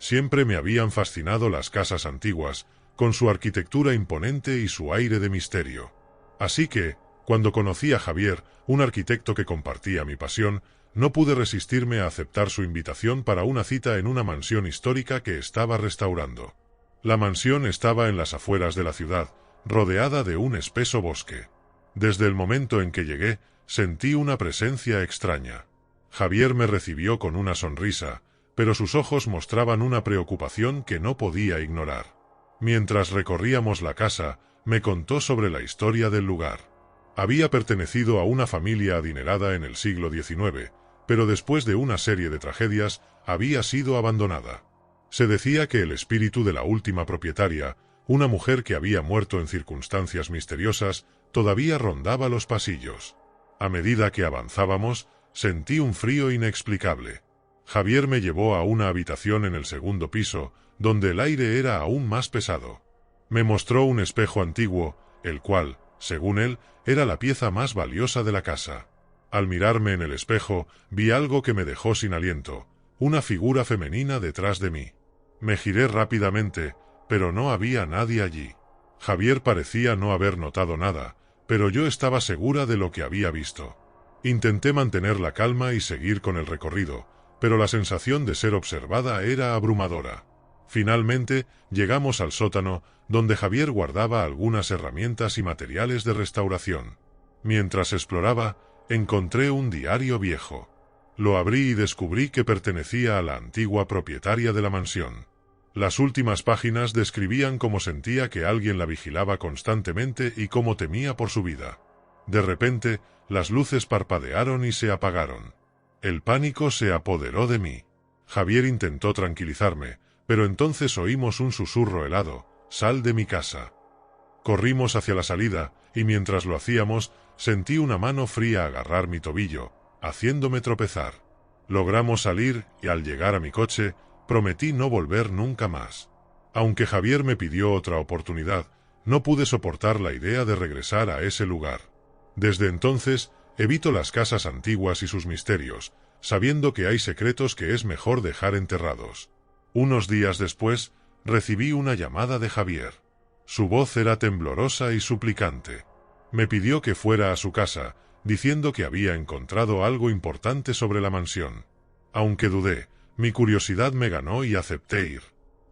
Siempre me habían fascinado las casas antiguas, con su arquitectura imponente y su aire de misterio. Así que, cuando conocí a Javier, un arquitecto que compartía mi pasión, no pude resistirme a aceptar su invitación para una cita en una mansión histórica que estaba restaurando. La mansión estaba en las afueras de la ciudad, rodeada de un espeso bosque. Desde el momento en que llegué, sentí una presencia extraña. Javier me recibió con una sonrisa, pero sus ojos mostraban una preocupación que no podía ignorar. Mientras recorríamos la casa, me contó sobre la historia del lugar. Había pertenecido a una familia adinerada en el siglo XIX, pero después de una serie de tragedias, había sido abandonada. Se decía que el espíritu de la última propietaria, una mujer que había muerto en circunstancias misteriosas, todavía rondaba los pasillos. A medida que avanzábamos, sentí un frío inexplicable. Javier me llevó a una habitación en el segundo piso, donde el aire era aún más pesado. Me mostró un espejo antiguo, el cual, según él, era la pieza más valiosa de la casa. Al mirarme en el espejo, vi algo que me dejó sin aliento, una figura femenina detrás de mí. Me giré rápidamente, pero no había nadie allí. Javier parecía no haber notado nada, pero yo estaba segura de lo que había visto. Intenté mantener la calma y seguir con el recorrido, pero la sensación de ser observada era abrumadora. Finalmente, llegamos al sótano, donde Javier guardaba algunas herramientas y materiales de restauración. Mientras exploraba, encontré un diario viejo. Lo abrí y descubrí que pertenecía a la antigua propietaria de la mansión. Las últimas páginas describían cómo sentía que alguien la vigilaba constantemente y cómo temía por su vida. De repente, las luces parpadearon y se apagaron. El pánico se apoderó de mí. Javier intentó tranquilizarme, pero entonces oímos un susurro helado: «Sal de mi casa». Corrimos hacia la salida, y mientras lo hacíamos, sentí una mano fría agarrar mi tobillo, haciéndome tropezar. Logramos salir, y al llegar a mi coche, prometí no volver nunca más. Aunque Javier me pidió otra oportunidad, no pude soportar la idea de regresar a ese lugar. Desde entonces, evito las casas antiguas y sus misterios, sabiendo que hay secretos que es mejor dejar enterrados. Unos días después, recibí una llamada de Javier. Su voz era temblorosa y suplicante. Me pidió que fuera a su casa, diciendo que había encontrado algo importante sobre la mansión. Aunque dudé, mi curiosidad me ganó y acepté ir.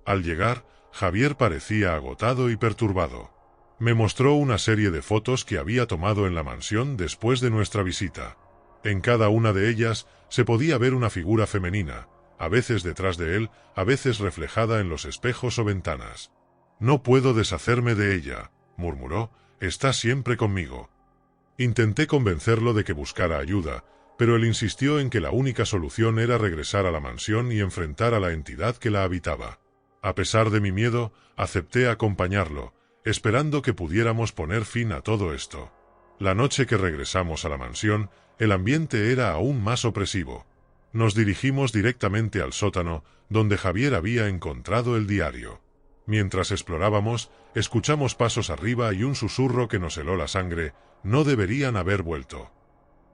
Al llegar, Javier parecía agotado y perturbado. Me mostró una serie de fotos que había tomado en la mansión después de nuestra visita. En cada una de ellas se podía ver una figura femenina, a veces detrás de él, a veces reflejada en los espejos o ventanas. «No puedo deshacerme de ella», murmuró, «está siempre conmigo». Intenté convencerlo de que buscara ayuda, pero él insistió en que la única solución era regresar a la mansión y enfrentar a la entidad que la habitaba. A pesar de mi miedo, acepté acompañarlo, esperando que pudiéramos poner fin a todo esto. La noche que regresamos a la mansión, el ambiente era aún más opresivo. Nos dirigimos directamente al sótano, donde Javier había encontrado el diario. Mientras explorábamos, escuchamos pasos arriba y un susurro que nos heló la sangre: «No deberían haber vuelto».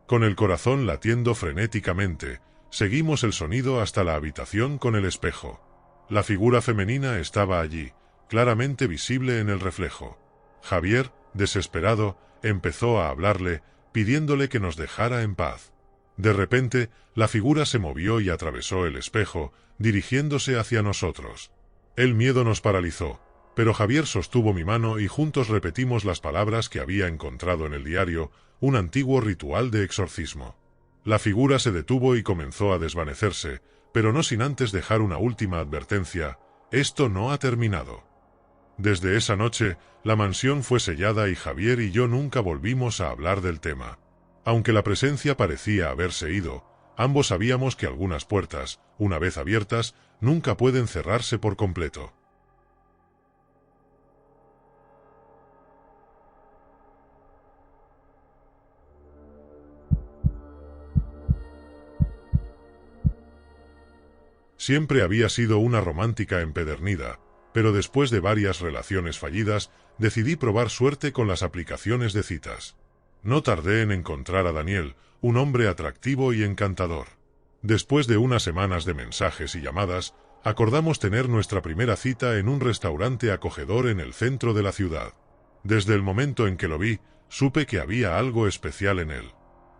Con el corazón latiendo frenéticamente, seguimos el sonido hasta la habitación con el espejo. La figura femenina estaba allí, claramente visible en el reflejo. Javier, desesperado, empezó a hablarle, pidiéndole que nos dejara en paz. De repente, la figura se movió y atravesó el espejo, dirigiéndose hacia nosotros. El miedo nos paralizó, pero Javier sostuvo mi mano y juntos repetimos las palabras que había encontrado en el diario, un antiguo ritual de exorcismo. La figura se detuvo y comenzó a desvanecerse, pero no sin antes dejar una última advertencia: «Esto no ha terminado». Desde esa noche, la mansión fue sellada y Javier y yo nunca volvimos a hablar del tema. Aunque la presencia parecía haberse ido, ambos sabíamos que algunas puertas, una vez abiertas, nunca pueden cerrarse por completo. Siempre había sido una romántica empedernida, pero después de varias relaciones fallidas, decidí probar suerte con las aplicaciones de citas. No tardé en encontrar a Daniel, un hombre atractivo y encantador. Después de unas semanas de mensajes y llamadas, Acordamos tener nuestra primera cita en un restaurante acogedor en el centro de la ciudad. Desde el momento en que lo vi, supe que había algo especial en él.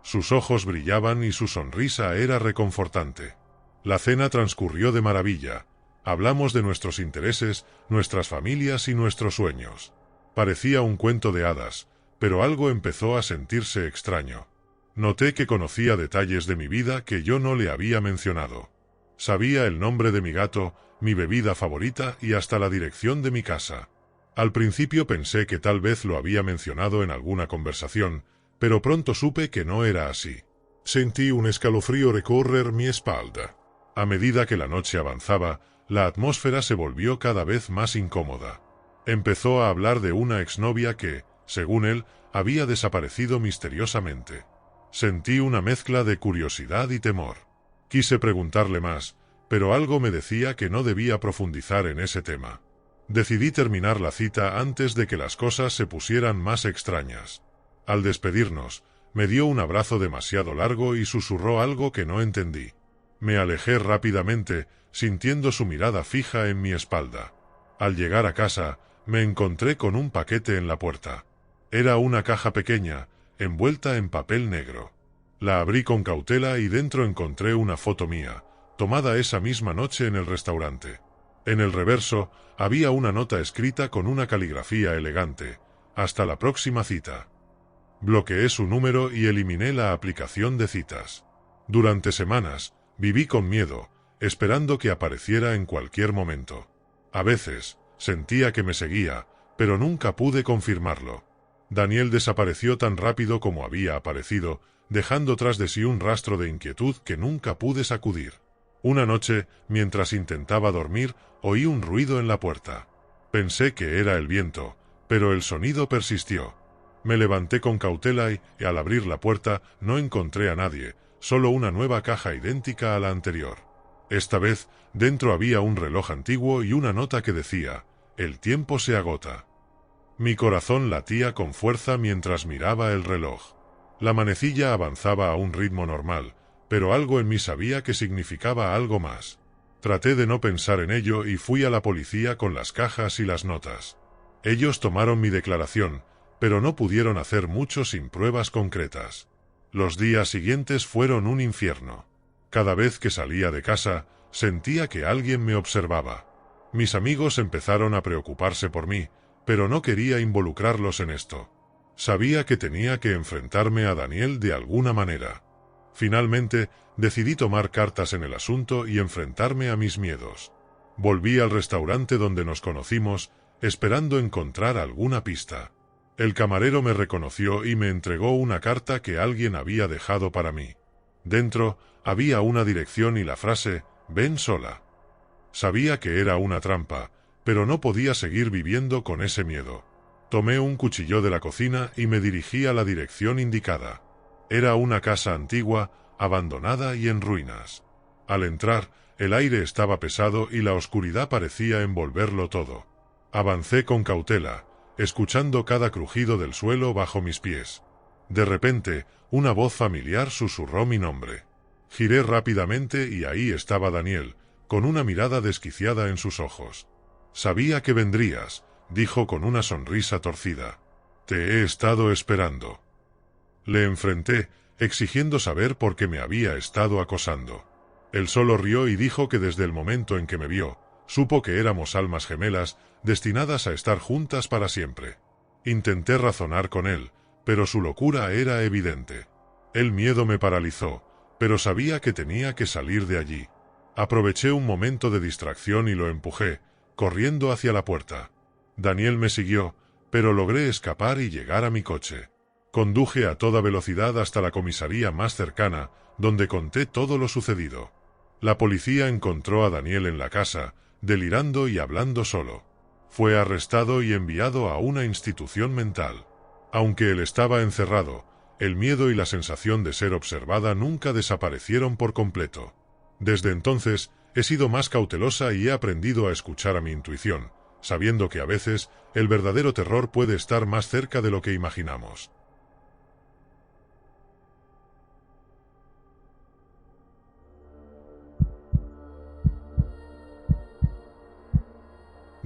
Sus ojos brillaban y su sonrisa era reconfortante. La cena transcurrió de maravilla. Hablamos de nuestros intereses, nuestras familias y nuestros sueños. Parecía un cuento de hadas, pero algo empezó a sentirse extraño. Noté que conocía detalles de mi vida que yo no le había mencionado. Sabía el nombre de mi gato, mi bebida favorita y hasta la dirección de mi casa. Al principio pensé que tal vez lo había mencionado en alguna conversación, pero pronto supe que no era así. Sentí un escalofrío recorrer mi espalda. A medida que la noche avanzaba, la atmósfera se volvió cada vez más incómoda. Empezó a hablar de una exnovia que, según él, había desaparecido misteriosamente. Sentí una mezcla de curiosidad y temor. Quise preguntarle más, pero algo me decía que no debía profundizar en ese tema. Decidí terminar la cita antes de que las cosas se pusieran más extrañas. Al despedirnos, me dio un abrazo demasiado largo y susurró algo que no entendí. Me alejé rápidamente, sintiendo su mirada fija en mi espalda. Al llegar a casa, me encontré con un paquete en la puerta. Era una caja pequeña, envuelta en papel negro. La abrí con cautela y dentro encontré una foto mía, tomada esa misma noche en el restaurante. En el reverso, había una nota escrita con una caligrafía elegante. Hasta la próxima cita. Bloqueé su número y eliminé la aplicación de citas. Durante semanas, viví con miedo, esperando que apareciera en cualquier momento. A veces, sentía que me seguía, pero nunca pude confirmarlo. Daniel desapareció tan rápido como había aparecido, dejando tras de sí un rastro de inquietud que nunca pude sacudir. Una noche, mientras intentaba dormir, oí un ruido en la puerta. Pensé que era el viento, pero el sonido persistió. Me levanté con cautela y, al abrir la puerta, no encontré a nadie, solo una nueva caja idéntica a la anterior. Esta vez, dentro había un reloj antiguo y una nota que decía: «El tiempo se agota». Mi corazón latía con fuerza mientras miraba el reloj. La manecilla avanzaba a un ritmo normal, pero algo en mí sabía que significaba algo más. Traté de no pensar en ello y fui a la policía con las cajas y las notas. Ellos tomaron mi declaración, pero no pudieron hacer mucho sin pruebas concretas. Los días siguientes fueron un infierno. Cada vez que salía de casa, sentía que alguien me observaba. Mis amigos empezaron a preocuparse por mí, pero no quería involucrarlos en esto. Sabía que tenía que enfrentarme a Daniel de alguna manera. Finalmente, decidí tomar cartas en el asunto y enfrentarme a mis miedos. Volví al restaurante donde nos conocimos, esperando encontrar alguna pista. El camarero me reconoció y me entregó una carta que alguien había dejado para mí. Dentro, había una dirección y la frase: «Ven sola». Sabía que era una trampa, pero no podía seguir viviendo con ese miedo. Tomé un cuchillo de la cocina y me dirigí a la dirección indicada. Era una casa antigua, abandonada y en ruinas. Al entrar, el aire estaba pesado y la oscuridad parecía envolverlo todo. Avancé con cautela, escuchando cada crujido del suelo bajo mis pies. De repente, una voz familiar susurró mi nombre. Giré rápidamente y ahí estaba Daniel, con una mirada desquiciada en sus ojos. «Sabía que vendrías», dijo con una sonrisa torcida. «Te he estado esperando». Le enfrenté, exigiendo saber por qué me había estado acosando. Él solo rió y dijo que desde el momento en que me vio, supo que éramos almas gemelas, destinadas a estar juntas para siempre. Intenté razonar con él, pero su locura era evidente. El miedo me paralizó, pero sabía que tenía que salir de allí. Aproveché un momento de distracción y lo empujé, corriendo hacia la puerta. Daniel me siguió, pero logré escapar y llegar a mi coche. Conduje a toda velocidad hasta la comisaría más cercana, donde conté todo lo sucedido. La policía encontró a Daniel en la casa, delirando y hablando solo. Fue arrestado y enviado a una institución mental. Aunque él estaba encerrado, el miedo y la sensación de ser observada nunca desaparecieron por completo. Desde entonces, he sido más cautelosa y he aprendido a escuchar a mi intuición, sabiendo que a veces el verdadero terror puede estar más cerca de lo que imaginamos.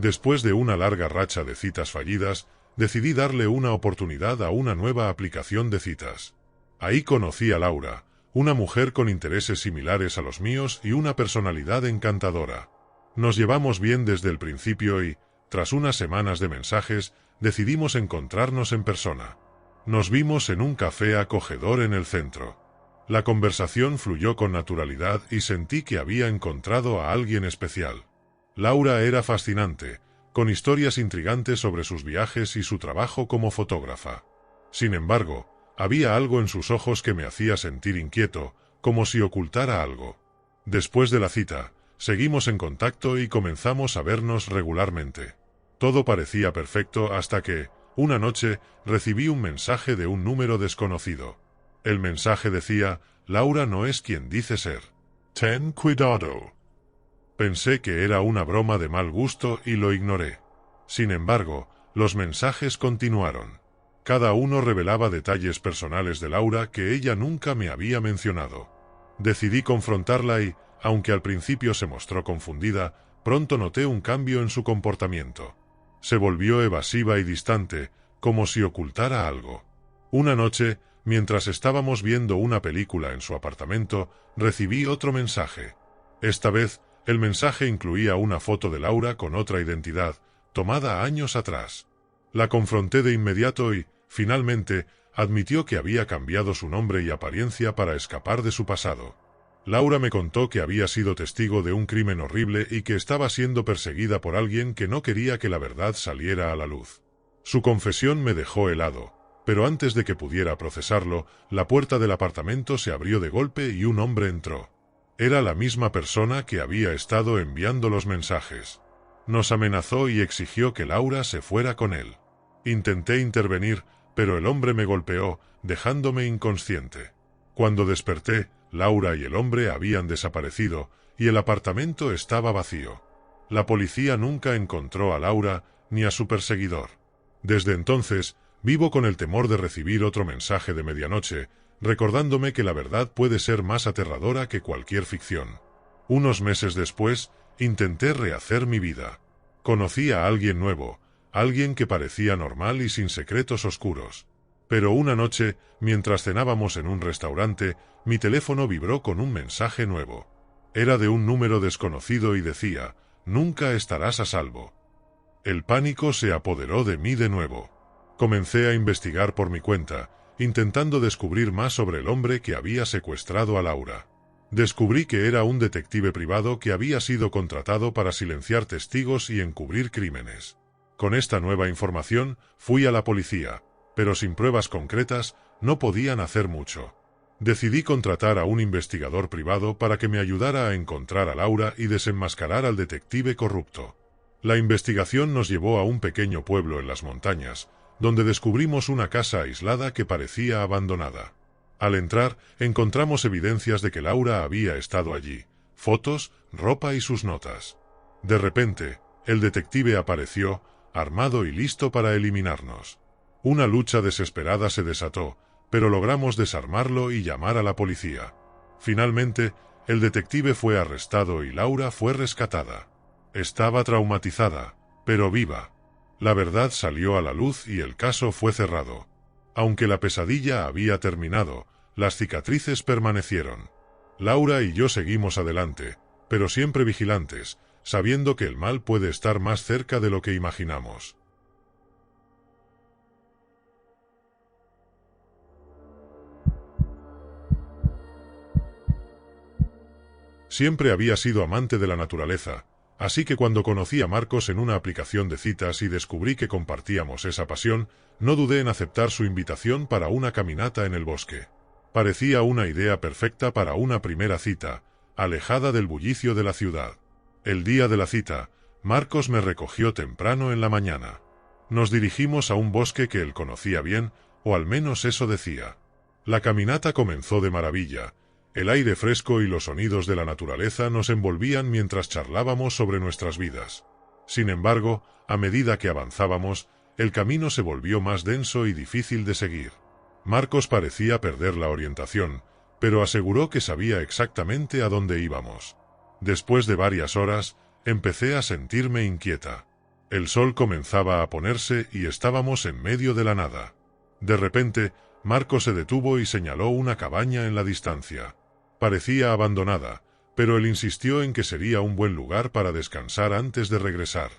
Después de una larga racha de citas fallidas, decidí darle una oportunidad a una nueva aplicación de citas. Ahí conocí a Laura, una mujer con intereses similares a los míos y una personalidad encantadora. Nos llevamos bien desde el principio y, tras unas semanas de mensajes, decidimos encontrarnos en persona. Nos vimos en un café acogedor en el centro. La conversación fluyó con naturalidad y sentí que había encontrado a alguien especial. Laura era fascinante, con historias intrigantes sobre sus viajes y su trabajo como fotógrafa. Sin embargo, había algo en sus ojos que me hacía sentir inquieto, como si ocultara algo. Después de la cita, seguimos en contacto y comenzamos a vernos regularmente. Todo parecía perfecto hasta que, una noche, recibí un mensaje de un número desconocido. El mensaje decía: Laura no es quien dice ser. Ten cuidado. Pensé que era una broma de mal gusto y lo ignoré. Sin embargo, los mensajes continuaron. Cada uno revelaba detalles personales de Laura que ella nunca me había mencionado. Decidí confrontarla y, aunque al principio se mostró confundida, pronto noté un cambio en su comportamiento. Se volvió evasiva y distante, como si ocultara algo. Una noche, mientras estábamos viendo una película en su apartamento, recibí otro mensaje. Esta vez, el mensaje incluía una foto de Laura con otra identidad, tomada años atrás. La confronté de inmediato y, finalmente, admitió que había cambiado su nombre y apariencia para escapar de su pasado. Laura me contó que había sido testigo de un crimen horrible y que estaba siendo perseguida por alguien que no quería que la verdad saliera a la luz. Su confesión me dejó helado, pero antes de que pudiera procesarlo, la puerta del apartamento se abrió de golpe y un hombre entró. Era la misma persona que había estado enviando los mensajes. Nos amenazó y exigió que Laura se fuera con él. Intenté intervenir, pero el hombre me golpeó, dejándome inconsciente. Cuando desperté, Laura y el hombre habían desaparecido, y el apartamento estaba vacío. La policía nunca encontró a Laura, ni a su perseguidor. Desde entonces, vivo con el temor de recibir otro mensaje de medianoche, recordándome que la verdad puede ser más aterradora que cualquier ficción. Unos meses después, intenté rehacer mi vida. Conocí a alguien nuevo, alguien que parecía normal y sin secretos oscuros. Pero una noche, mientras cenábamos en un restaurante, mi teléfono vibró con un mensaje nuevo. Era de un número desconocido y decía: «Nunca estarás a salvo». El pánico se apoderó de mí de nuevo. Comencé a investigar por mi cuenta, intentando descubrir más sobre el hombre que había secuestrado a Laura. Descubrí que era un detective privado que había sido contratado para silenciar testigos y encubrir crímenes. Con esta nueva información, fui a la policía, pero sin pruebas concretas, no podían hacer mucho. Decidí contratar a un investigador privado para que me ayudara a encontrar a Laura y desenmascarar al detective corrupto. La investigación nos llevó a un pequeño pueblo en las montañas, donde descubrimos una casa aislada que parecía abandonada. Al entrar, encontramos evidencias de que Laura había estado allí: fotos, ropa y sus notas. De repente, el detective apareció, armado y listo para eliminarnos. Una lucha desesperada se desató, pero logramos desarmarlo y llamar a la policía. Finalmente, el detective fue arrestado y Laura fue rescatada. Estaba traumatizada, pero viva. La verdad salió a la luz y el caso fue cerrado. Aunque la pesadilla había terminado, las cicatrices permanecieron. Laura y yo seguimos adelante, pero siempre vigilantes, sabiendo que el mal puede estar más cerca de lo que imaginamos. Siempre había sido amante de la naturaleza, así que cuando conocí a Marcos en una aplicación de citas y descubrí que compartíamos esa pasión, no dudé en aceptar su invitación para una caminata en el bosque. Parecía una idea perfecta para una primera cita, alejada del bullicio de la ciudad. El día de la cita, Marcos me recogió temprano en la mañana. Nos dirigimos a un bosque que él conocía bien, o al menos eso decía. La caminata comenzó de maravilla. El aire fresco y los sonidos de la naturaleza nos envolvían mientras charlábamos sobre nuestras vidas. Sin embargo, a medida que avanzábamos, el camino se volvió más denso y difícil de seguir. Marcos parecía perder la orientación, pero aseguró que sabía exactamente a dónde íbamos. Después de varias horas, empecé a sentirme inquieta. El sol comenzaba a ponerse y estábamos en medio de la nada. De repente, Marco se detuvo y señaló una cabaña en la distancia. Parecía abandonada, pero él insistió en que sería un buen lugar para descansar antes de regresar.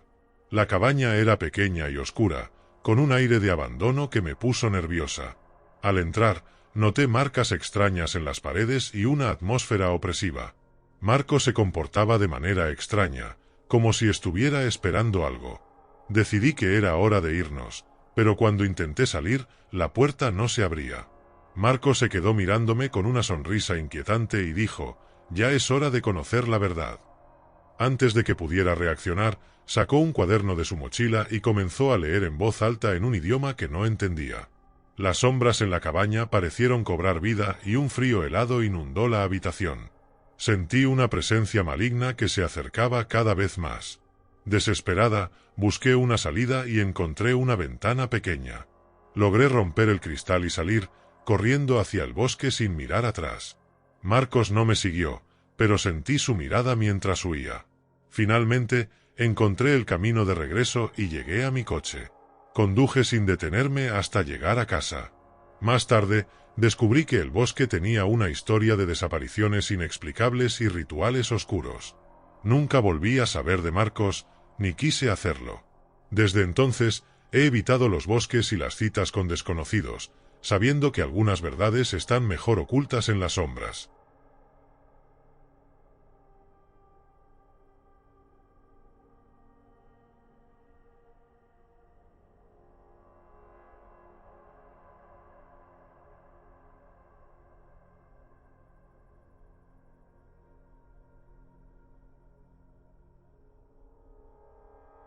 La cabaña era pequeña y oscura, con un aire de abandono que me puso nerviosa. Al entrar, noté marcas extrañas en las paredes y una atmósfera opresiva. Marco se comportaba de manera extraña, como si estuviera esperando algo. Decidí que era hora de irnos, pero cuando intenté salir, la puerta no se abría. Marco se quedó mirándome con una sonrisa inquietante y dijo: «Ya es hora de conocer la verdad». Antes de que pudiera reaccionar, sacó un cuaderno de su mochila y comenzó a leer en voz alta en un idioma que no entendía. Las sombras en la cabaña parecieron cobrar vida y un frío helado inundó la habitación. Sentí una presencia maligna que se acercaba cada vez más. Desesperada, busqué una salida y encontré una ventana pequeña. Logré romper el cristal y salir, corriendo hacia el bosque sin mirar atrás. Marcos no me siguió, pero sentí su mirada mientras huía. Finalmente, encontré el camino de regreso y llegué a mi coche. Conduje sin detenerme hasta llegar a casa. Más tarde, descubrí que el bosque tenía una historia de desapariciones inexplicables y rituales oscuros. Nunca volví a saber de Marcos, ni quise hacerlo. Desde entonces, he evitado los bosques y las citas con desconocidos, sabiendo que algunas verdades están mejor ocultas en las sombras.